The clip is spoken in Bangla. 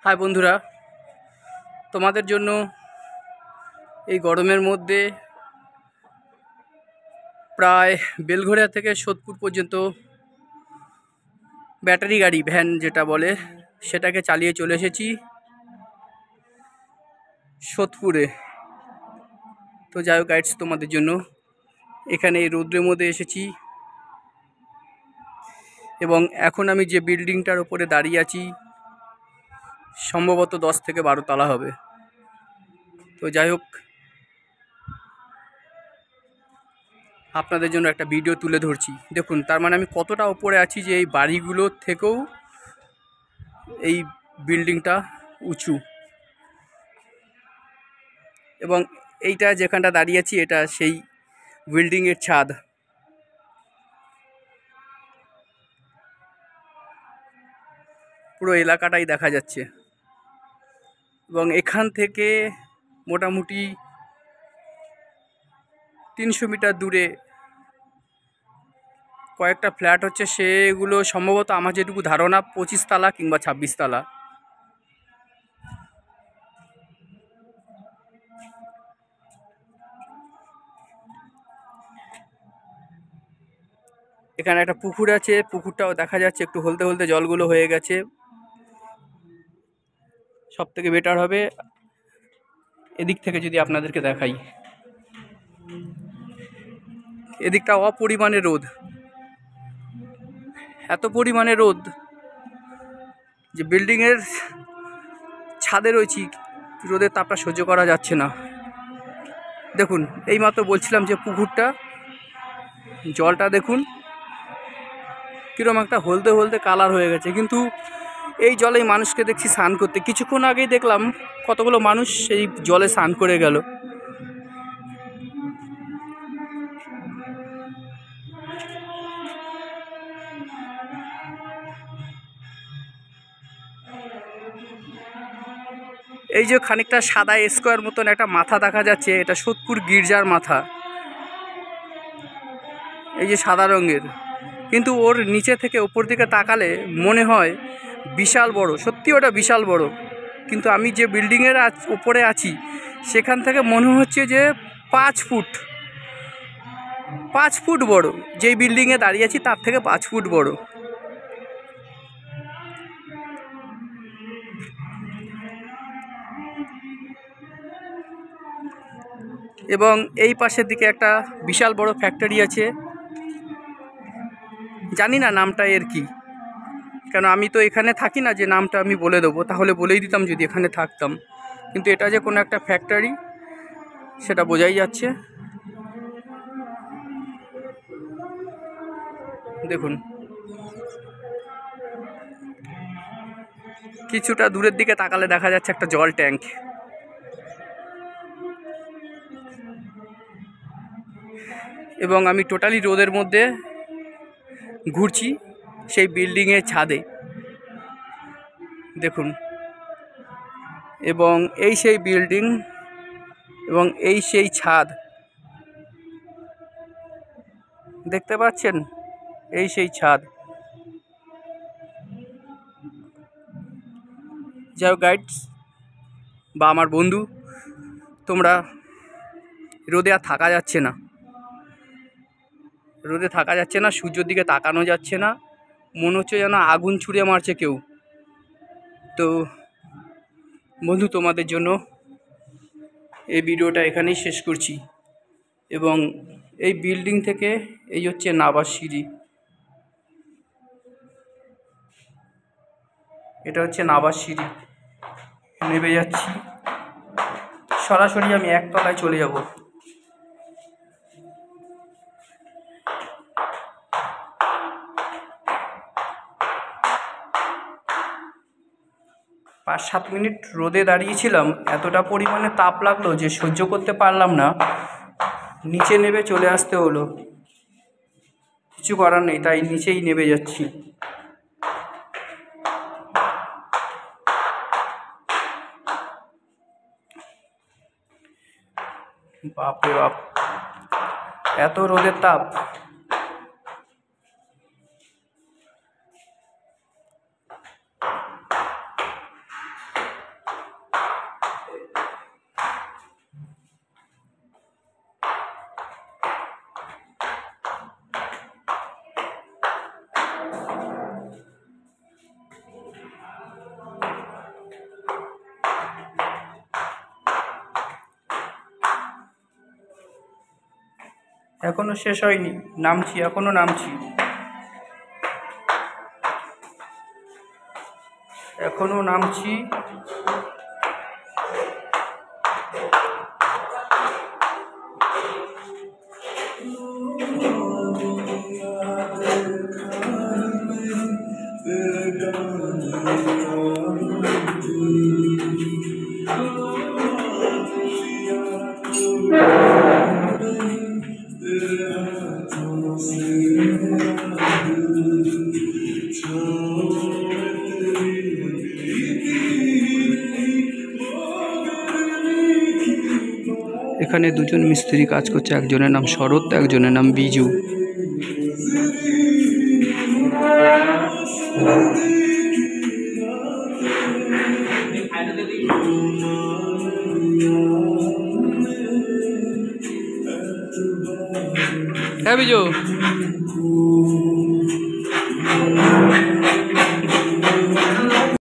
হাই বন্ধুরা, তোমাদের জন্য এই গরমের মধ্যে প্রায় বেলঘরিয়া থেকে সোদপুর পর্যন্ত ব্যাটারি গাড়ি ভ্যান যেটা বলে সেটাকে চালিয়ে চলে এসেছি সোদপুরে। তো যাই হোক গাইডস, তোমাদের জন্য এখানে এই রৌদ্রের মধ্যে এসেছি এবং এখন আমি যে বিল্ডিংটার উপরে দাঁড়িয়ে আছি সম্ভবত 10 থেকে 12 তলা হবে। তো যাই হোক, আপনাদের জন্য একটা ভিডিও তুলে ধরছি। দেখুন, তার মানে আমি কতটা উপরে আছি যে এই বাড়িগুলোর থেকেও এই বিল্ডিংটা উঁচু। এবং এইটা যেখানটা দাঁড়িয়ে আছি এটা সেই বিল্ডিংয়ের ছাদ। পুরো এলাকাটাই দেখা যাচ্ছে এবং এখান থেকে মোটামুটি 300 মিটার দূরে কয়েকটা ফ্ল্যাট হচ্ছে, সেগুলো সম্ভবত আমার যেটুকু ধারণা 25 তলা কিংবা 26 তলা। এখানে একটা পুকুর আছে, পুকুরটাও দেখা যাচ্ছে একটু হলদে হলদে জলগুলো হয়ে গেছে। সব থেকে বেটার হবে এদিক থেকে যদি আপনাদেরকে দেখাই। এদিকটা অপরিমাণে রোদ, এত পরিমাণে রোদ যে বিল্ডিংয়ের ছাদে রয়েছি, রোদের তাপটা সহ্য করা যাচ্ছে না। দেখুন, এইমাত্র বলছিলাম যে পুকুরটা, জলটা দেখুন কীরকম একটা হলদে হলদে কালার হয়ে গেছে, কিন্তু এই জলেই মানুষকে দেখছি স্নান করতে। কিছুক্ষণ আগেই দেখলাম কতগুলো মানুষ এই জলে স্নান করে গেল। এই যে খানিকটা সাদা স্কোয়ার মতন একটা মাথা দেখা যাচ্ছে, এটা সোদপুর গির্জার মাথা, এই যে সাদা রঙের। কিন্তু ওর নিচে থেকে ওপর দিকে তাকালে মনে হয় বিশাল বড়, সত্যি ওটা বিশাল বড়। কিন্তু আমি যে বিল্ডিংয়ের উপরে আছি সেখান থেকে মনে হচ্ছে যে 5 ফুট বড়। যেই বিল্ডিংয়ে দাঁড়িয়ে আছি তার থেকে 5 ফুট বড়। এবং এই পাশের দিকে একটা বিশাল বড় ফ্যাক্টরি আছে, জানি না নামটা এর কি, কেন আমি তো এখানে থাকি না যে নামটা আমি বলে দেবো, তাহলে বলেই দিতাম যদি এখানে থাকতাম। কিন্তু এটা যে কোনো একটা ফ্যাক্টরি সেটা বোঝাই যাচ্ছে। দেখুন, কিছুটা দূরের দিকে তাকালে দেখা যাচ্ছে একটা জল ট্যাঙ্ক। এবং আমি টোটালি রোদের মধ্যে ঘুরছি সেই বিল্ডিংয়ের ছাদে, দেখুন। এবং এই সেই বিল্ডিং এবং এই সেই ছাদ, দেখতে পাচ্ছেন? এই সেই ছাদ। যাই হোক গাইডস বা আমার বন্ধু, তোমরা রোদে আর থাকা যাচ্ছে না, রোদে থাকা যাচ্ছে না, সূর্যের দিকে তাকানো যাচ্ছে না, মনে হচ্ছে যেন আগুন ছুঁড়ে মারছে কেউ। তো বন্ধু, তোমাদের জন্য এই ভিডিওটা এখানেই শেষ করছি। এবং এই বিল্ডিং থেকে এই হচ্ছে নাবার সিঁড়ি, এটা হচ্ছে নাবার সিঁড়ি। নেমে যাচ্ছি, সরাসরি আমি একতলায় চলে যাব। 5-7 মিনিট রোদে দাঁড়িয়েছিলাম, এতটা পরিমাণে তাপ লাগলো যে সহ্য করতে পারলাম না, নিচে নেমে চলে আসতে হলো। কিছু করার নেই, তাই নিচেই নেমে যাচ্ছি। বাপরে বাপ, এত রোদের তাপ! এখনো শেষ হয়নি, নামছি, এখনো নামছি, এখনো নামছি। এখানে দুজন মিস্ত্রি কাজ করছে, একজনের নাম শরৎ, একজনের নাম বিজু। হ্যাঁ বিজু।